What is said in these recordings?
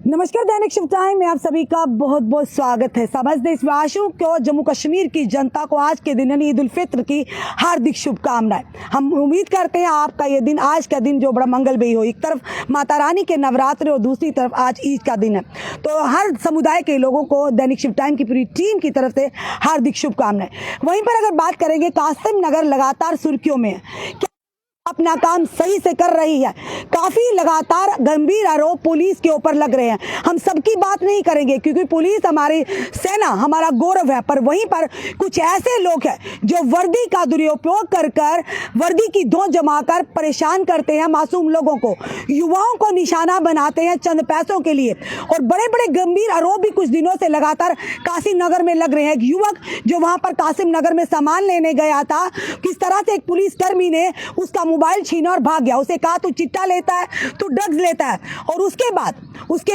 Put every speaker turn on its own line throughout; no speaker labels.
नमस्कार, दैनिक शिव टाइम में आप सभी का बहुत बहुत स्वागत है। समस्त देशवासियों को, जम्मू कश्मीर की जनता को आज के दिन यानी ईद उल फित्र की हार्दिक शुभकामनाएं। हम उम्मीद करते हैं आपका ये दिन, आज का दिन जो बड़ा मंगलमयी हो। एक तरफ माता रानी के नवरात्र और दूसरी तरफ आज ईद का दिन है, तो हर समुदाय के लोगों को दैनिक शिव टाइम की पूरी टीम की तरफ से हार्दिक शुभकामनाएं। वहीं पर अगर बात करेंगे, कासिम नगर लगातार सुर्खियों में है, अपना काम सही से कर रही है। काफी लगातार गंभीर आरोप पुलिस के ऊपर लग रहे हैं। हम सबकी बात नहीं करेंगे क्योंकि पुलिस हमारी सेना, हमारा गौरव है, पर वहीं पर कुछ ऐसे लोग हैं जो वर्दी का दुरुपयोग कर वर्दी की धौंस जमाकर परेशान करते हैं मासूम लोगों को, युवाओं को निशाना बनाते हैं चंद पैसों के लिए। और बड़े बड़े गंभीर आरोप भी कुछ दिनों से लगातार कासिम नगर में लग रहे हैं। एक युवक जो वहां पर कासिम नगर में सामान लेने गया था, किस तरह से एक पुलिसकर्मी ने उसका मोबाइल छीना और भाग गया। उसे कहा तू चिट्टा लेता है, तू ड्रग्स लेता है। और उसके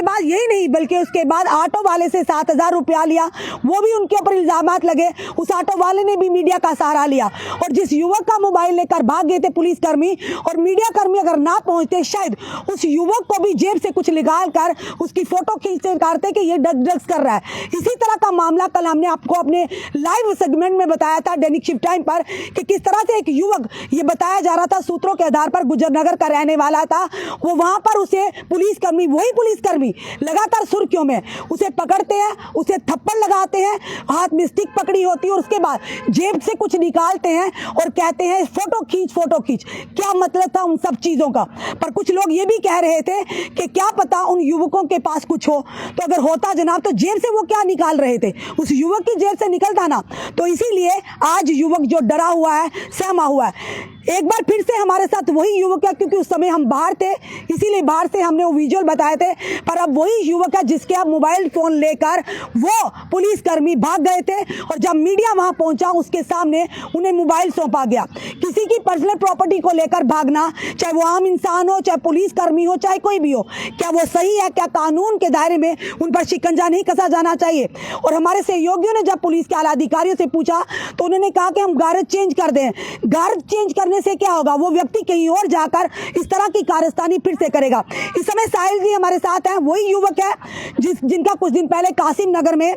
बाद यही नहीं बल्कि उसके बाद ऑटो वाले से 7,000 रुपया लिया। वो भी उनके ऊपर इल्जामात लगे। उस ऑटो वाले ने भी मीडिया का सहारा लिया और जिस युवक का मोबाइल लेकर भाग गए थे पुलिसकर्मी और मीडिया कर्मी अगर ना पहुंचते, शायद उस युवक को भी जेब से कुछ निकाल कर उसकी फोटो खींचते करते कि ये ड्रग्स कर रहा है। इसी तरह का मामला कल हमने आपको अपने लाइव सेगमेंट में बताया था दैनिक शिव टाइम पर कि किस तरह से एक युवक, ये बताया जा रहा था सूत्रों के आधार पर, गुजरनगर का रहने वाला था। वो वहां पर उसे पुलिसकर्मी, वही पुलिसकर्मी लगातार सुर्खियों में, उसे पकड़ते हैं, उसे थप्पड़ लगाते हैं, हाथ में स्टिक पकड़ी होती है और उसके बाद जेब से कुछ निकालते हैं और कहते हैं फोटो खींच। क्या मतलब था उन सब चीजों का? पर कुछ लोग ये भी कह रहे थे कि क्या पता उन युवकों के पास कुछ हो, तो अगर होता जनाब तो जेब से वो क्या निकाल रहे थे, उस युवक की जेब से निकलता ना। तो इसीलिए आज युवक जो डरा हुआ है, सहमा हुआ है। एक बार फिर से हमारे साथ वही युवक है, क्योंकि उस समय हम बाहर थे इसीलिए बाहर से हमने वो विजुअल बताए थे, पर अब वही युवक है जिसके अब मोबाइल फोन लेकर वो पुलिसकर्मी भाग गए थे और जब मीडिया वहां पहुंचा उसके सामने उन्हें मोबाइल सौंपा गया। किसी की पर्सनल प्रॉपर्टी को लेकर भागना, चाहे वो आम इंसान हो, चाहे पुलिसकर्मी हो, चाहे कोई भी हो, क्या वो सही है? क्या कानून के दायरे में उन पर शिकंजा नहीं कसा जाना चाहिए? और हमारे सहयोगियों ने जब पुलिस के आला अधिकारियों से पूछा तो उन्होंने कहा कि हम गार्ड चेंज कर दें। गार्ड चेंज करने से क्या होगा? वो व्यक्ति कहीं और जाकर इस तरह की कारस्तानी फिर से करेगा। इस समय साहिल जी हमारे साथ हैं, वही युवक है जिनका कुछ दिन पहले कासिम नगर में,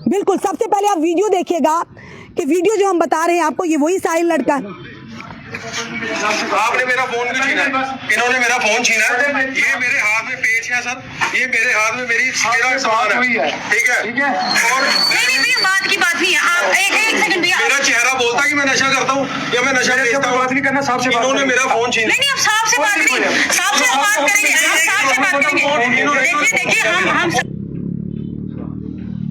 बिल्कुल सबसे पहले आप वीडियो देखिएगा कि वीडियो जो हम बता रहे हैं आपको, ये वही साहिल लड़का है।
आपने मेरा फोन भी छीना, इन्होंने मेरा फोन छीना। ये मेरे हाथ में पेच है सर, ये मेरे हाथ में मेरा सामान है, ठीक है। और
नहीं, बात की बात नहीं है। आप एक सेकंड भैया,
मेरा चेहरा बोलता है कि मैं नशा करता हूँ या मैं नशा बेचता हूँ। बात नहीं करना, साहब से इन्होंने मेरा फोन छीना।
नहीं, अब साहब से बात नहीं, साहब से बात करेंगे। देखिए हम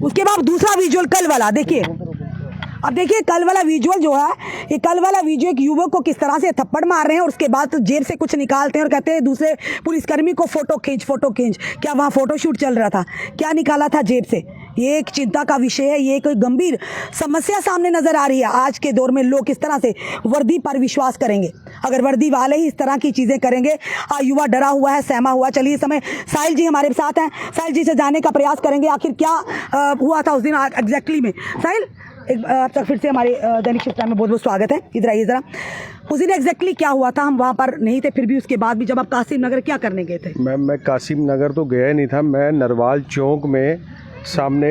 उसके बाद दूसरा विजुअल कल वाला देखिए। अब देखिए कल वाला विजुअल जो है, ये कल वाला वीडियो एक युवक को किस तरह से थप्पड़ मार रहे हैं और उसके बाद तो जेब से कुछ निकालते हैं और कहते हैं दूसरे पुलिसकर्मी को फोटो खींच। क्या वहाँ फोटोशूट चल रहा था? क्या निकाला था जेब से? ये एक चिंता का विषय है। ये एक गंभीर समस्या सामने नजर आ रही है। आज के दौर में लोग किस तरह से वर्दी पर विश्वास करेंगे? अगर वर्दी वाले ही इस तरह की चीजें करेंगे, युवा डरा हुआ है, सहमा हुआ। चलिए, इस समय साहिल जी हमारे साथ हैं, साहिल जी से जानने का प्रयास करेंगे आखिर क्या हुआ था उस दिन एग्जैक्टली में। साहिल, आप तक फिर से हमारे दैनिक शिव टाइम में बहुत बहुत स्वागत है। इधर आइए जरा, उस दिन एग्जैक्टली क्या हुआ था? हम वहाँ पर नहीं थे, फिर भी उसके बाद भी जब आप कासिम नगर क्या करने गए थे?
मैं कासिम नगर तो गया नहीं था। मैं नरवाल चौक में सामने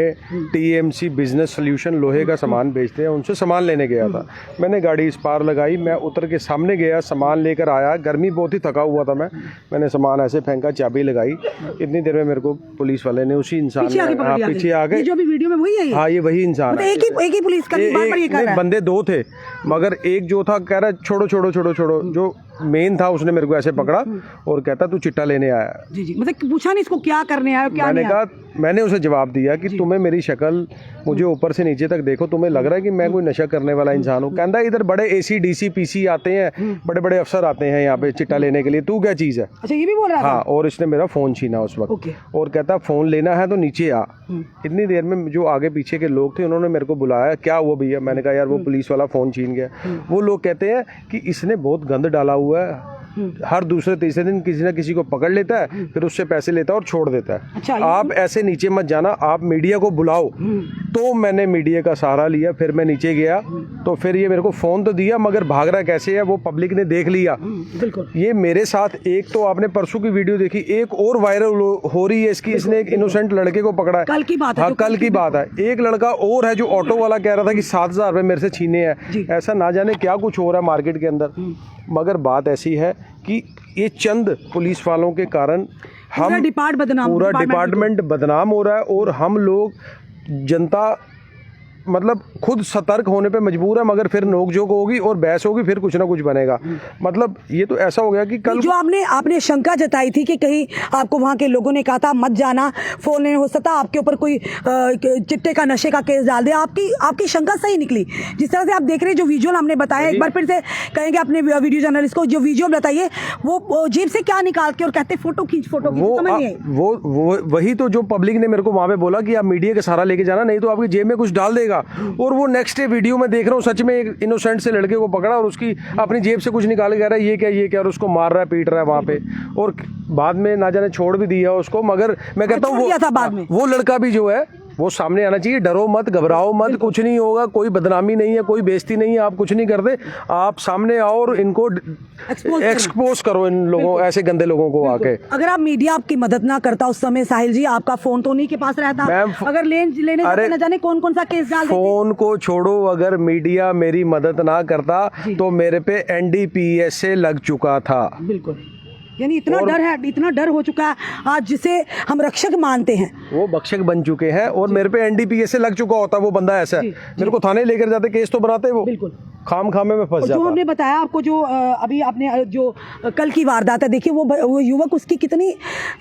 TMC बिजनेस सोल्यूशन लोहे का सामान बेचते हैं, उनसे सामान लेने गया था। मैंने गाड़ी इस पार लगाई, मैं उतर के सामने गया, सामान लेकर आया। गर्मी बहुत ही थका हुआ था मैंने सामान ऐसे फेंका, चाबी लगाई। इतनी देर में मेरे को पुलिस वाले ने, उसी इंसान ने पीछे आ गए।
जो भी वीडियो में वही है?
हाँ, ये वही इंसान है।
एक ही पुलिस का
बंदे दो थे, मगर एक जो था कह रहा छोड़ो। जो मेन था उसने मेरे को ऐसे पकड़ा और कहता तू चिट्टा लेने आया।
जी, मतलब पूछा नहीं इसको क्या करने आया? क्या
मैंने कहा, मैंने उसे जवाब दिया कि तुम्हें मेरी शक्ल, मुझे ऊपर से नीचे तक देखो, तुम्हें लग रहा है कि मैं कोई नशा करने वाला इंसान हूँ? कहता इधर बड़े AC DC PC आते हैं, बड़े अफसर आते हैं यहाँ पे चिट्टा लेने के लिए, तू क्या चीज़ है?
अच्छा, ये भी बोल रहा था?
हाँ, और इसने मेरा फ़ोन छीना उस वक्त और कहता फ़ोन लेना है तो नीचे आ। इतनी देर में जो आगे पीछे के लोग थे उन्होंने मेरे को बुलाया, क्या हुआ भैया? मैंने कहा यार वो पुलिस वाला फ़ोन छीन गया। वो लोग कहते हैं कि इसने बहुत गंद डाला हुआ है, हर दूसरे तीसरे दिन किसी ना किसी को पकड़ लेता है, फिर उससे पैसे लेता है और छोड़ देता है।
अच्छा,
आप ऐसे नीचे मत जाना, आप मीडिया को बुलाओ, तो मैंने मीडिया का सहारा लिया, फिर मैं नीचे गया तो फिर ये मेरे को फ़ोन तो दिया, मगर भाग रहा कैसे है वो पब्लिक ने देख लिया।
बिल्कुल।
ये मेरे साथ एक तो आपने परसों की वीडियो देखी, एक और वायरल हो रही है इसकी, इसने एक इनोसेंट लड़के को पकड़ा है।
कल की बात है।
हाँ, कल की बात है। एक लड़का और है जो ऑटो वाला कह रहा था कि 7,000 रुपये मेरे से छीने हैं। ऐसा ना जाने क्या कुछ हो रहा है मार्केट के अंदर। मगर बात ऐसी है कि ये चंद पुलिस वालों के कारण
पूरा
डिपार्टमेंट बदनाम हो रहा है, और हम लोग जनता मतलब खुद सतर्क होने पे मजबूर है, मगर फिर नोकझोंक होगी और बहस होगी, फिर कुछ ना कुछ बनेगा। मतलब ये तो ऐसा हो गया कि कल
जो आपने शंका जताई थी कि कहीं आपको वहां के लोगों ने कहा था मत जाना, फोन नहीं हो सकता, आपके ऊपर कोई चिट्टे का नशे का केस डाल दे, आपकी शंका सही निकली। जिस तरह से आप देख रहे हैं, जो विजुअल हमने बताया, एक बार फिर से कहेंगे अपने वीडियो जर्नलिस्ट को, जो विजुअल बताइए वो जेब से क्या निकाल के और कहते फोटो खींच समझ नहीं आई।
वो वही तो जो पब्लिक ने मेरे को वहां पे बोला कि आप मीडिया के सहारा लेके जाना, नहीं तो आपकी जेब में कुछ डाल देगा। और वो नेक्स्ट डे वीडियो में देख रहा हूँ, सच में एक इनोसेंट से लड़के को पकड़ा और उसकी अपनी जेब से कुछ निकाल के कह रहा है ये क्या, और उसको मार रहा है, पीट रहा है वहां पे, और बाद में ना जाने छोड़ भी दिया उसको। मगर मैं कहता हूँ वो लड़का भी जो है वो सामने आना चाहिए। डरो मत, घबराओ मत, कुछ नहीं होगा, कोई बदनामी नहीं है, कोई बेइज्जती नहीं है, आप कुछ नहीं करते, आप सामने आओ और इनको एक्सपोज करो, इन लोगों, ऐसे गंदे लोगों को आके।
अगर आप मीडिया आपकी मदद ना करता उस समय साहिल जी, आपका फोन तो उन्हीं के पास रहता, अगर लेने जाते न जाने कौन सा केस डाल देते।
फोन को छोड़ो, अगर मीडिया मेरी मदद ना करता तो मेरे पे NDPS से लग चुका था।
बिल्कुल, यानी इतना डर हो चुका है आज, जिसे हम रक्षक मानते हैं,
वो भक्षक बन चुके हैं। और मेरे पे NDPS से लग चुका होता वो बंदा ऐसा है, मेरे को थाने लेकर जाते, केस तो बनाते वो, बिल्कुल खाम खामे में फंस जाता।
जो हमने बताया आपको, जो अभी आपने जो कल की वारदात है, देखिए वो युवक, उसकी कितनी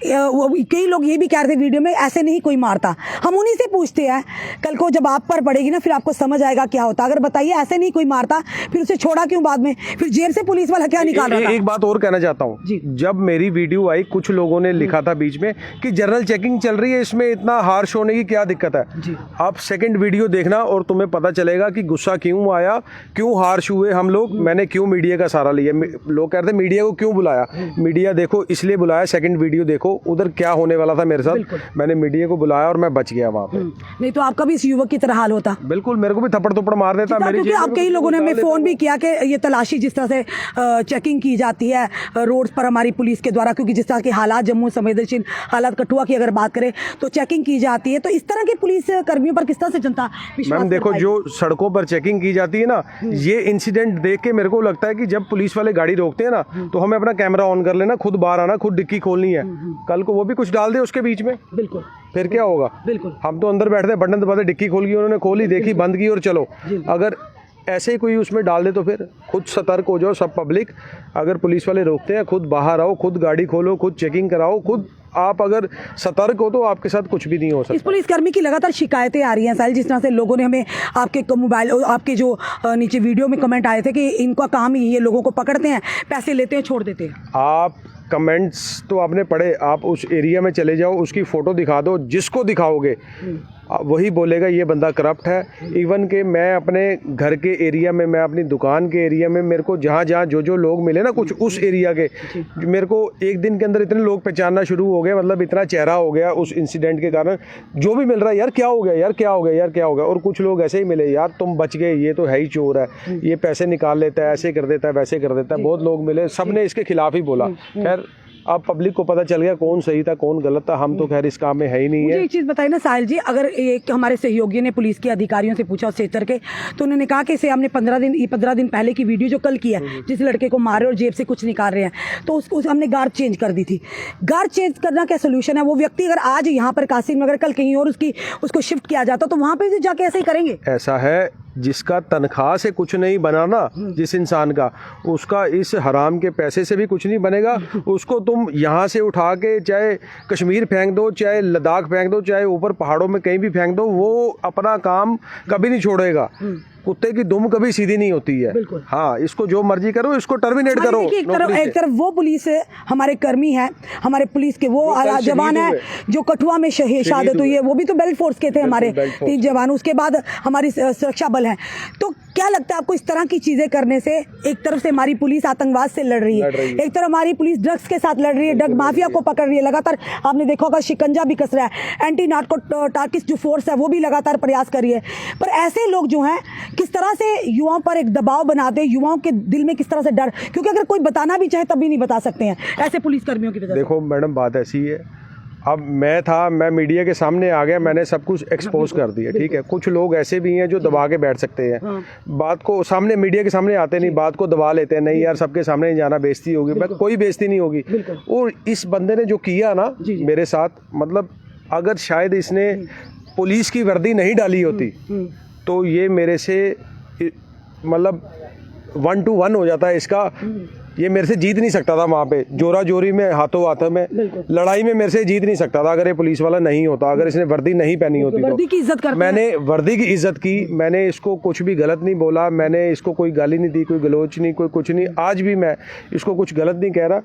कई लोग ये भी कह रहे थे वीडियो में, ऐसे नहीं कोई मारता। हम उन्हीं से पूछते हैं, कल को जब आप पर पड़ेगी ना, फिर आपको समझ आएगा क्या होता। अगर बताइए ऐसे नहीं कोई मारता, फिर उसे छोड़ा क्यों बाद में, फिर जेल से पुलिस वाला क्या निकाल रहा था।
एक बात और कहना चाहता हूँ, जब मेरी वीडियो आई, कुछ लोगों ने लिखा था बीच में कि जनरल चेकिंग चल रही है, इसमें इतना हार्श होने की क्या दिक्कत है। आप सेकंड वीडियो देखना और तुम्हें पता चलेगा कि गुस्सा क्यों आया, क्यों हार्श हुए हम लोग, मैंने क्यों मीडिया का सहारा लिया। लोग कहते हैं मीडिया को क्यों बुलाया, मीडिया देखो इसलिए बुलाया, सेकंड वीडियो देखो उधर क्या होने वाला था मेरे साथ, मैंने मीडिया को बुलाया और मैं बच गया वहां पे। नहीं
तो आपका भी इस युवक की तरह हाल होता।
बिल्कुल, मेरे को भी थप्पड़ थप्पड़ मार देता।
क्योंकि अब कई लोगों ने हमें फोन भी किया कि ये तलाशी जिस तरह से चेकिंग की जाती है रोड पर हमारी पुलिस के द्वारा, क्योंकि जिस तरह के हालात जम्मू संवेदनशील हालात, कठुआ की अगर बात करें तो चेकिंग की जाती है, तो इस तरह के पुलिस कर्मियों पर किस तरह से जनता विश्वास।
मैम देखो, जो सड़कों पर चेकिंग की जाती है ना, ये इंसिडेंट देख के मेरे को लगता है कि जब पुलिस वाले गाड़ी रोकते हैं ना, तो हमें अपना कैमरा ऑन कर लेना, खुद बाहर आना, खुद डिक्की खोलनी है। कल को वो भी कुछ डाल दे उसके बीच में, बिल्कुल, फिर क्या होगा। बिल्कुल, हम तो अंदर बैठते, बटन दबाते, डिक्की खोल गई उन्होंने, खोली, देखी, बंद की और चलो। अगर ऐसे कोई उसमें डाल दे तो फिर खुद सतर्क हो जाओ सब पब्लिक। अगर पुलिस वाले रोकते हैं, खुद बाहर आओ, खुद गाड़ी खोलो, खुद चेकिंग कराओ, खुद आप अगर सतर्क हो तो आपके साथ कुछ भी नहीं हो सकता।
इस पुलिसकर्मी की लगातार शिकायतें आ रही हैं साहिल, जिस तरह से लोगों ने हमें आपके मोबाइल, आपके जो नीचे वीडियो में कमेंट आए थे कि इनका काम ही ये लोगों को पकड़ते हैं, पैसे लेते हैं, छोड़ देते हैं।
आप कमेंट्स तो आपने पढ़े, आप उस एरिया में चले जाओ, उसकी फ़ोटो दिखा दो, जिसको दिखाओगे वही बोलेगा ये बंदा करप्ट है। इवन कि मैं अपने घर के एरिया में, मैं अपनी दुकान के एरिया में, मेरे को जहाँ जहाँ जो लोग मिले ना, कुछ उस एरिया के, मेरे को एक दिन के अंदर इतने लोग पहचानना शुरू हो गए, मतलब इतना चेहरा हो गया उस इंसिडेंट के कारण। जो भी मिल रहा है, यार क्या हो गया, यार क्या हो गया, यार क्या हो गया। और कुछ लोग ऐसे ही मिले, यार तुम बच गए, ये तो है ही चोर है, ये पैसे निकाल लेता है, ऐसे कर देता है, वैसे कर देता है। बहुत लोग मिले, सब ने इसके खिलाफ ही बोला। खैर अब पब्लिक को पता चल गया कौन सही था, कौन गलत था। हम तो खैर इस काम में है ही नहीं है।
मुझे एक चीज़ बताइए ना साहिल जी, अगर एक हमारे सहयोगी ने पुलिस के अधिकारियों से पूछा सेक्टर के, तो उन्होंने कहा कि इसे हमने 15 दिन पहले की वीडियो जो कल की है, जिस लड़के को मारे और जेब से कुछ निकाल रहे हैं, तो उसको हमने गार्ड चेंज कर दी थी। गार्ड चेंज करना क्या सोल्यूशन है? वो व्यक्ति अगर आज यहाँ पर कासिम नगर, कल कहीं और उसको शिफ्ट किया जाता, तो वहाँ पे जाके ऐसे ही करेंगे।
ऐसा है, जिसका तनख्वाह से कुछ नहीं बनाना, जिस इंसान का, उसका इस हराम के पैसे से भी कुछ नहीं बनेगा। उसको तुम यहाँ से उठा के चाहे कश्मीर फेंक दो, चाहे लद्दाख फेंक दो, चाहे ऊपर पहाड़ों में कहीं भी फेंक दो, वो अपना काम कभी नहीं छोड़ेगा। कुत्ते की दुम कभी सीधी नहीं होती है।
बिल्कुल।
हाँ, इसको जो मर्जी करो, इसको टर्मिनेट करो।
देखिए, एक
नौकरी से।
तरफ वो पुलिस है, हमारे कर्मी हैं, हमारे पुलिस के वो
कल
जवान
शहीद
है
हुए।
जो कठुआ में शहादत हुई है, वो भी तो बेल्ट फोर्स के थे हमारे
बेल्ट फोर्स
3 जवान। उसके बाद हमारी सुरक्षा बल है। तो क्या लगता है आपको, इस तरह की चीजें करने से एक तरफ से हमारी पुलिस आतंकवाद से लड़ रही है, एक तरफ हमारी पुलिस ड्रग्स के साथ लड़ रही है, ड्रग माफिया को पकड़ रही है, लगातार आपने देखा होगा शिकंजा भी कस रहा है, एंटी नार्को टार्किस जो फोर्स है वो भी लगातार प्रयास कर रही है। पर ऐसे लोग जो हैं किस तरह से युवाओं पर एक दबाव बनाते हैं, युवाओं के दिल में किस तरह से डर, क्योंकि अगर कोई बताना भी चाहे तब भी नहीं बता सकते हैं ऐसे पुलिस कर्मियों की वजह से।
देखो मैडम, बात ऐसी है, अब मैं मीडिया के सामने आ गया, मैंने सब कुछ एक्सपोज कर दिया, ठीक है। कुछ लोग ऐसे भी हैं जो दबा के बैठ सकते हैं, बात को सामने मीडिया के सामने आते नहीं, बात को दबा लेते हैं, नहीं यार सबके सामने नहीं जाना, बेइज्जती होगी। मैं कोई बेइज्जती नहीं होगी। और इस बंदे ने जो किया ना मेरे साथ, मतलब अगर शायद इसने पुलिस की वर्दी नहीं डाली होती तो ये मेरे से मतलब 1 to 1 हो जाता है इसका। ये मेरे से जीत नहीं सकता था वहाँ पे, जोरा जोरी में, हाथों हाथों में, लड़ाई में मेरे से जीत नहीं सकता था अगर ये पुलिस वाला नहीं होता, अगर इसने वर्दी नहीं पहनी होती।
वर्दी की इज्जत करते
मैंने वर्दी की इज्जत की, मैंने इसको कुछ भी गलत नहीं बोला, मैंने इसको कोई गाली नहीं दी, कोई गलोच नहीं, कोई कुछ नहीं। आज भी मैं इसको कुछ गलत नहीं कह रहा,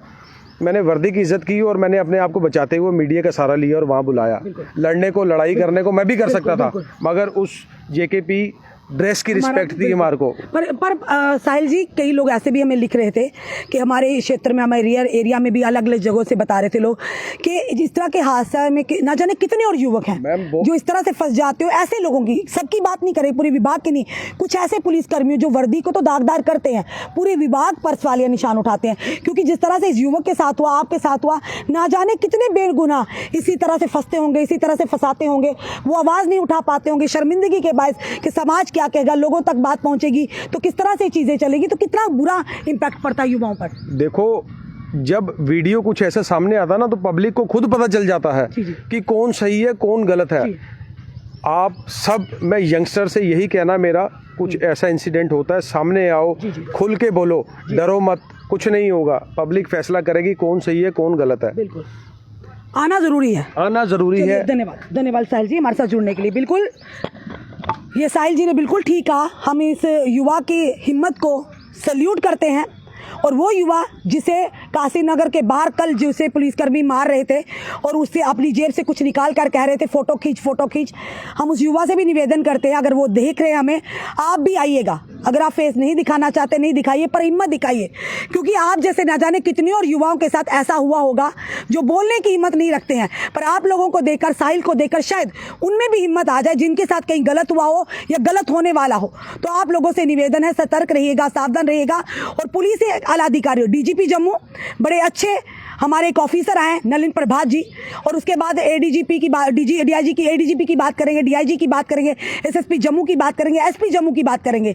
मैंने वर्दी की इज्जत की और मैंने अपने आप को बचाते हुए मीडिया का सहारा लिया और वहाँ बुलाया। लड़ने को, लड़ाई करने को मैं भी कर सकता था, मगर उस JKP ड्रेस की रिस्पेक्ट थी हमारे को।
पर साहिल जी, कई लोग ऐसे भी हमें लिख रहे थे कि हमारे क्षेत्र में, हमारे एरिया में भी अलग अलग जगहों से बता रहे थे लोग कि जिस तरह के हादसा में ना जाने कितने और युवक हैं जो इस तरह से फंस जाते हो। ऐसे लोगों की, सबकी बात नहीं करें, पूरे विभाग की नहीं, कुछ ऐसे पुलिस कर्मियों जो वर्दी को तो दागदार करते हैं, पूरे विभाग पर सवालिया निशान उठाते हैं। क्योंकि जिस तरह से इस युवक के साथ हुआ, आपके साथ हुआ, ना जाने कितने बेगुनाह इसी तरह से फंसते होंगे, इसी तरह से फंसाते होंगे, वो आवाज़ नहीं उठा पाते होंगे, शर्मिंदगी के बायस कि समाज क्या कहेगा, लोगों तक बात पहुंचेगी तो किस तरह से चीजें चलेगी, तो कितना बुरा इम्पैक्ट पड़ता है युवाओं पर।
देखो, जब वीडियो कुछ ऐसा सामने आता ना तो पब्लिक को खुद पता चल जाता है कि कौन सही है कौन गलत है। आप सब, मैं यंगस्टर से यही कहना मेरा, कुछ ऐसा इंसिडेंट होता है सामने आओ, खुल के बोलो, डरो मत, कुछ नहीं होगा, पब्लिक फैसला करेगी कौन सही है कौन गलत है।
बिल्कुल आना जरूरी है,
आना जरूरी है।
धन्यवाद साहिल जी हमारे साथ जुड़ने के लिए। बिल्कुल, ये साहिल जी ने बिल्कुल ठीक कहा। हम इस युवा की हिम्मत को सल्यूट करते हैं। और वो युवा जिसे काशीनगर के बाहर कल जिसे पुलिसकर्मी मार रहे थे और उससे अपनी जेब से कुछ निकाल कर कह रहे थे फोटो खींच, हम उस युवा से भी निवेदन करते हैं, अगर वो देख रहे हैं हमें, आप भी आइएगा। अगर आप फेस नहीं दिखाना चाहते, नहीं दिखाइए, पर हिम्मत दिखाइए, क्योंकि आप जैसे ना जाने कितने और युवाओं के साथ ऐसा हुआ होगा जो बोलने की हिम्मत नहीं रखते हैं। पर आप लोगों को देखकर, साहिल को देखकर शायद उनमें भी हिम्मत आ जाए जिनके साथ कहीं गलत हुआ हो या गलत होने वाला हो। तो आप लोगों से निवेदन है, सतर्क रहिएगा, सावधान रहिएगा। और पुलिस के आला अधिकारी, DGP जम्मू, बड़े अच्छे हमारे एक ऑफिसर आए नलिन प्रभात जी, और उसके बाद ADGP की बात, ADGP की बात करेंगे, DIG की बात करेंगे, SSP जम्मू की बात करेंगे, SP जम्मू की बात करेंगे।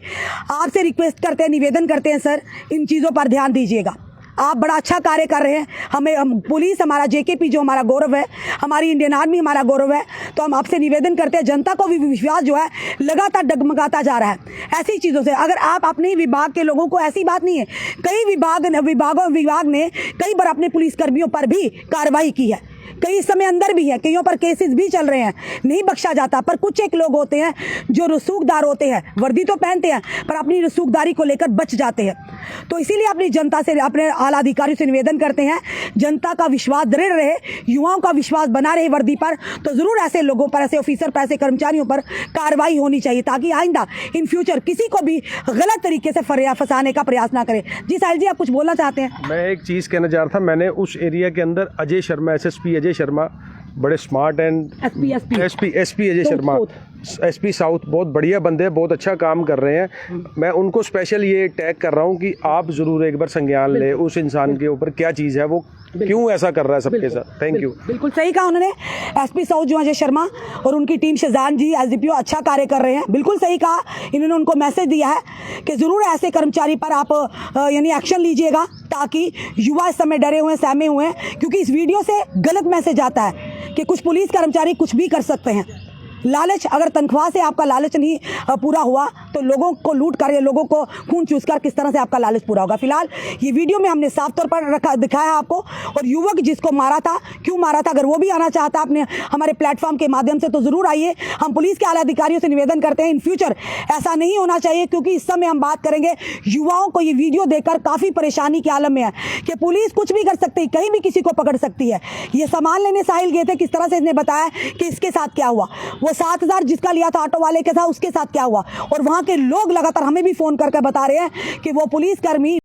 आपसे रिक्वेस्ट करते हैं, निवेदन करते हैं सर, इन चीज़ों पर ध्यान दीजिएगा। आप बड़ा अच्छा कार्य कर रहे हैं। हम पुलिस, हमारा JKP जो हमारा गौरव है, हमारी इंडियन आर्मी हमारा गौरव है। तो हम आपसे निवेदन करते हैं, जनता को भी विश्वास जो है लगातार डगमगाता जा रहा है ऐसी चीज़ों से। अगर आप अपने विभाग के लोगों को, ऐसी बात नहीं है, कई विभाग ने कई बार अपने पुलिसकर्मियों पर भी कार्रवाई की है, कई इस समय अंदर भी है, कईयों पर केसेस भी चल रहे हैं, नहीं बख्शा जाता। पर कुछ एक लोग होते हैं जो रसूखदार होते हैं, वर्दी तो पहनते हैं पर अपनी रसूखदारी को लेकर बच जाते हैं। तो इसीलिए अपनी जनता से, अपने आला अधिकारियों से निवेदन करते हैं, जनता का विश्वास दृढ़ रहे, युवाओं का विश्वास बना रहे वर्दी पर, तो जरूर ऐसे लोगों पर, ऐसे ऑफिसर पर, ऐसे कर्मचारियों पर कार्रवाई होनी चाहिए, ताकि आइंदा इन फ्यूचर किसी को भी गलत तरीके से फंसाने का प्रयास ना करें। जी साहिल जी, आप कुछ बोलना चाहते हैं?
मैं एक चीज़ कहना चाह रहा था, मैंने उस एरिया के अंदर अजय शर्मा, SSP अजय शर्मा, बड़े smart and SP Ajay Sharma, SP south, बहुत बढ़िया बंदे हैं, बहुत अच्छा काम कर रहे हैं। मैं उनको स्पेशल ये टैग कर रहा हूँ कि आप ज़रूर एक बार संज्ञान ले उस इंसान के ऊपर, क्या चीज़ है, वो क्यों ऐसा कर रहा है सबके साथ। Thank you.
बिल्कुल सही कहा उन्होंने। SP साउथ जो अजय शर्मा और उनकी टीम, शहजान जी, SDPO अच्छा कार्य कर रहे हैं, बिल्कुल सही कहा। इन्होंने उनको मैसेज दिया है कि ज़रूर ऐसे कर्मचारी पर आप यानी एक्शन लीजिएगा, ताकि युवा इस समय डरे हुए, सहमे हुए हैं, क्योंकि इस वीडियो से गलत मैसेज आता है कि कुछ पुलिस कर्मचारी कुछ भी कर सकते हैं। लालच, अगर तनख्वाह से आपका लालच नहीं पूरा हुआ तो लोगों को लूट कर, लोगों को खून चूस कर किस तरह से आपका लालच पूरा होगा। फिलहाल ये वीडियो में हमने साफ तौर पर दिखाया आपको, और युवक जिसको मारा था, क्यों मारा था, अगर वो भी आना चाहता अपने हमारे प्लेटफॉर्म के माध्यम से तो ज़रूर आइए। हम पुलिस के आला अधिकारियों से निवेदन करते हैं, इन फ्यूचर ऐसा नहीं होना चाहिए, क्योंकि इस समय हम बात करेंगे युवाओं को ये वीडियो देखकर काफ़ी परेशानी के आलम में है कि पुलिस कुछ भी कर सकती है, कहीं भी किसी को पकड़ सकती है। ये सामान लेने साहिल गए थे, किस तरह से इसने बताया कि इसके साथ क्या हुआ, वो 7,000 जिसका लिया था ऑटो वाले के साथ, उसके साथ क्या हुआ, और वहाँ के लोग लगातार हमें भी फ़ोन करके बता रहे हैं कि वो पुलिसकर्मी